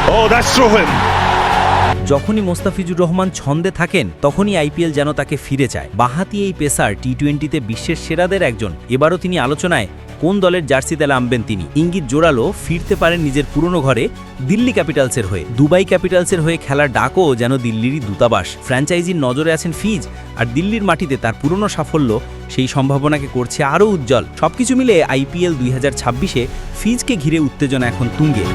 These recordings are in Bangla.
Oh, that's through him. যখনই মোস্তাফিজুর রহমান ছন্দে থাকেন তখনই আইপিএল যেন তাকে ফিরে চায়। বাঁহাতি এই পেসার টি-20তে বিশ্বের সেরাদের একজন। এবারও তিনি আলোচনায় কোন দলের জার্সিতে নামবেন তিনি। ইঙ্গিত জোরালো ফিরতে পারেন নিজের পুরনো ঘরে দিল্লি ক্যাপিটালসের হয়ে। দুবাই ক্যাপিটালসের হয়ে খেলার ডাকও যেন দিল্লিরই দূতাবাস। ফ্র্যাঞ্চাইজির নজরে আছেন ফিজ, আর দিল্লির মাটিতে তার পুরনো সাফল্য সেই সম্ভাবনাকে করছে আরও উজ্জ্বল। সবকিছু মিলে আইপিএল 2026-এ ফিজকে ঘিরে উত্তেজনা এখন তুঙ্গে।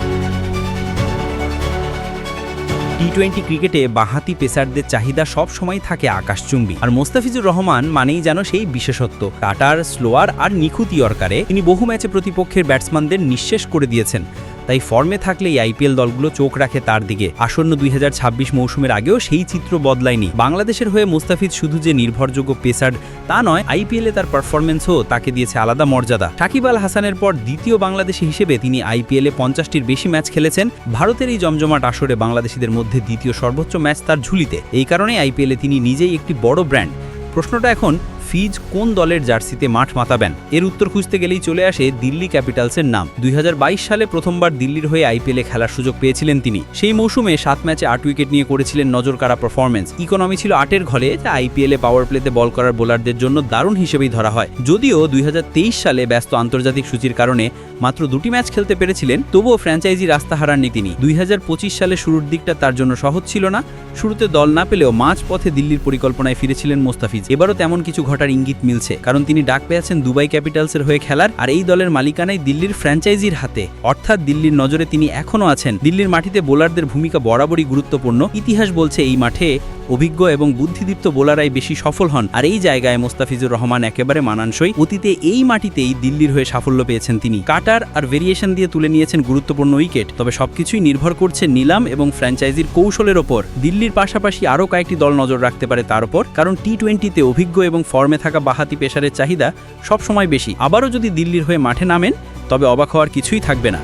টি-20 ক্রিকেটে বাঁহাতি পেসারদের চাহিদা সব সময় থাকে আকাশচুম্বী, আর মোস্তাফিজুর রহমান মানেই যেন সেই বিশেষত্ব। কাটার, স্লোয়ার আর নিখুঁত ইয়র্কারে তিনি বহু ম্যাচে প্রতিপক্ষের ব্যাটসম্যানদের নিঃশেষ করে দিয়েছেন। তাই ফর্মে থাকলেই আইপিএল দলগুলো চোখ রাখে তার দিকে। আসন্ন 2026 মৌসুমের আগেও সেই চিত্র বদলায়নি। বাংলাদেশের হয়ে মোস্তাফিজ শুধু যে নির্ভরযোগ্য পেসার তা নয়, আইপিএলে তার পারফরমেন্সও তাকে দিয়েছে আলাদা মর্যাদা। সাকিব আল হাসানের পর দ্বিতীয় বাংলাদেশি হিসেবে তিনি আইপিএলে 50টির বেশি ম্যাচ খেলেছেন। ভারতের এই জমজমাট আসরে বাংলাদেশিদের মধ্যে দ্বিতীয় সর্বোচ্চ ম্যাচ তার ঝুলিতে। এই কারণে আইপিএলে তিনি নিজেই একটি বড় ব্র্যান্ড। প্রশ্নটা এখন ফিজ কোন দলের জার্সিতে মাঠ মাতাবেন, এর উত্তর খুঁজতে গেলেই চলে আসে দিল্লি ক্যাপিটালসের নাম। 2022 সালে প্রথমবার দিল্লির হয়ে আইপিএলে খেলার সুযোগ পেয়েছিলেন তিনি। সেই মৌসুমে 7 ম্যাচে 8 উইকেট নিয়ে করেছিলেন নজরকাড়া পারফরমেন্স। ইকোনমি ছিল 8-এর ঘরে, যা আইপিএলে পাওয়ার প্লেতে বল করার বোলারদের জন্য দারুণ হিসেবেই ধরা হয়। যদিও 2023 সালে ব্যস্ত আন্তর্জাতিক সূচির কারণে মাত্র 2টি ম্যাচ খেলতে পেরেছিলেন, তবুও ফ্র্যাঞ্চাইজি রাস্তা হারাননি তিনি। 2025 সালে শুরুর দিকটা তার জন্য সহজ ছিল না। শুরুতে দল না পেলেও মাঝপথে দিল্লির পরিকল্পনায় ফিরেছিলেন মোস্তাফিজ। এবারও তেমন কিছু ঘটার ইঙ্গিত মিলছে, কারণ তিনি ডাক পেয়েছেন দুবাই ক্যাপিটালসের হয়ে খেলার, আর এই দলের মালিকানাই দিল্লির ফ্র্যাঞ্চাইজির হাতে। অর্থাৎ দিল্লির নজরে তিনি এখনও আছেন। দিল্লির মাটিতে বোলারদের ভূমিকা বরাবরই গুরুত্বপূর্ণ। ইতিহাস বলছে এই মাঠে অভিজ্ঞ এবং বুদ্ধিদীপ্ত বোলারাই বেশি সফল হন, আর এই জায়গায় মোস্তাফিজুর রহমান একেবারে মানানসই। অতীতে এই মাটিতেই দিল্লির হয়ে সাফল্য পেয়েছেন তিনি। কাটার আর ভেরিয়েশন দিয়ে তুলে নিয়েছেন গুরুত্বপূর্ণ উইকেট। তবে সবকিছুই নির্ভর করছে নিলাম এবং ফ্র্যাঞ্চাইজির কৌশলের ওপর। দিল্লির পাশাপাশি আরও কয়েকটি দল নজর রাখতে পারে তার ওপর, কারণ টি-20তে অভিজ্ঞ এবং ফর্মে থাকা বাঁহাতি পেসারের চাহিদা সবসময় বেশি। আবারও যদি দিল্লির হয়ে মাঠে নামেন তবে অবাক হওয়ার কিছুই থাকবে না।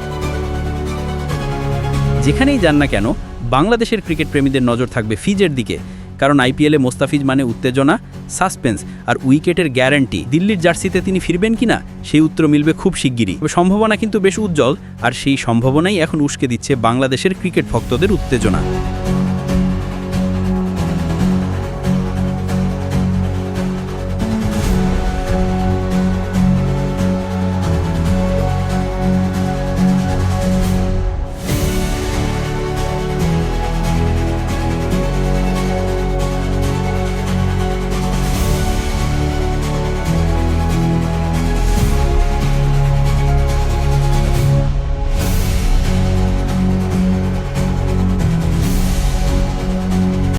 যেখানেই যান না কেন, বাংলাদেশের ক্রিকেট প্রেমীদের নজর থাকবে ফিজের দিকে, কারণ আইপিএলে মোস্তাফিজ মানে উত্তেজনা, সাসপেন্স আর উইকেটের গ্যারান্টি। দিল্লির জার্সিতে তিনি ফিরবেন কিনা সেই উত্তর মিলবে খুব শিগগিরই। সম্ভাবনা কিন্তু বেশ উজ্জ্বল, আর সেই সম্ভাবনাই এখন উস্কে দিচ্ছে বাংলাদেশের ক্রিকেট ভক্তদের উত্তেজনা।